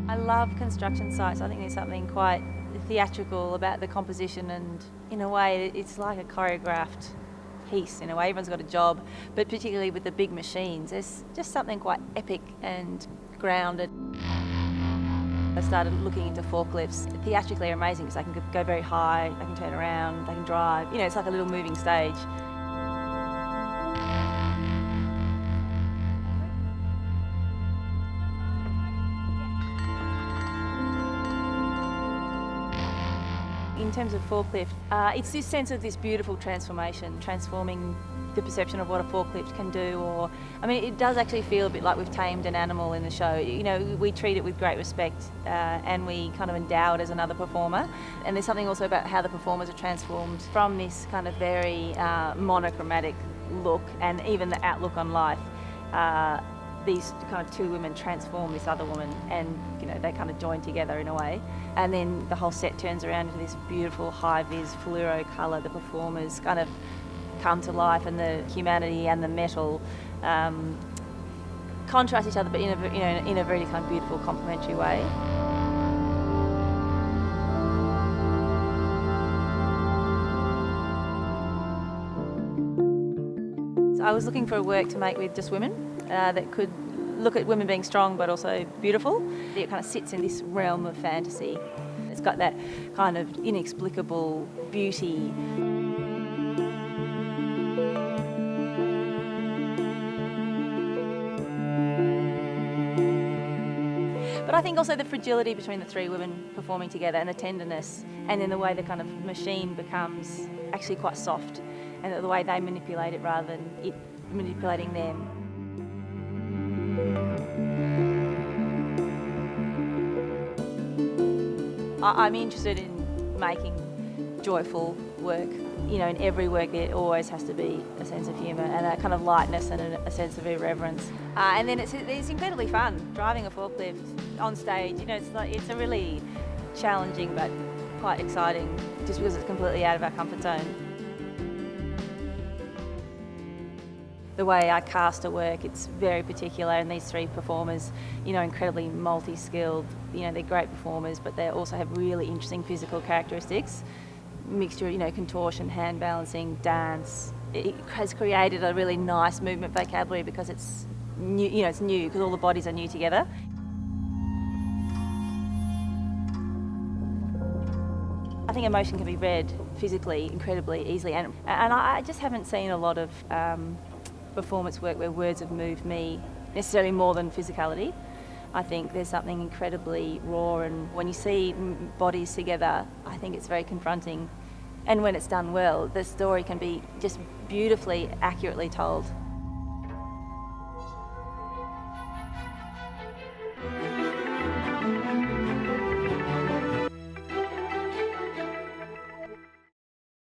I love construction sites. I think there's something quite theatrical about the composition, and in a way it's like a choreographed piece. In a way, everyone's got a job, but particularly with the big machines, there's just something quite epic and grounded. I started looking into forklifts. Theatrically, they're amazing because they can go very high, they can turn around, they can drive. You know, it's like a little moving stage. In terms of forklift, it's this sense of this beautiful transformation, transforming the perception of what a forklift can do. Or, I mean, it does actually feel a bit like we've tamed an animal in the show. You know, we treat it with great respect and we kind of endow it as another performer. And there's something also about how the performers are transformed from this kind of very monochromatic look and even the outlook on life. These kind of two women transform this other woman, and you know, they kind of join together in a way. And then the whole set turns around into this beautiful high-vis fluoro colour. The performers kind of come to life, and the humanity and the metal contrast each other, but in a very kind of beautiful, complementary way. So I was looking for a work to make with just women that could look at women being strong but also beautiful. It kind of sits in this realm of fantasy. It's got that kind of inexplicable beauty. But I think also the fragility between the three women performing together, and the tenderness, and then the way the kind of machine becomes actually quite soft, and the way they manipulate it rather than it manipulating them. I'm interested in making joyful work. You know, in every work there always has to be a sense of humour and a kind of lightness and a sense of irreverence. And then it's incredibly fun driving a forklift on stage. You know, it's a really challenging but quite exciting, just because it's completely out of our comfort zone. The way I cast a work, it's very particular, and these three performers, you know, incredibly multi-skilled. You know, they're great performers, but they also have really interesting physical characteristics. Mixture, you know, contortion, hand balancing, dance. It has created a really nice movement vocabulary because it's new. You know, it's new because all the bodies are new together. I think emotion can be read physically incredibly easily, and I just haven't seen a lot of performance work where words have moved me necessarily more than physicality. I think there's something incredibly raw, and when you see bodies together, I think it's very confronting. And when it's done well, the story can be just beautifully, accurately told.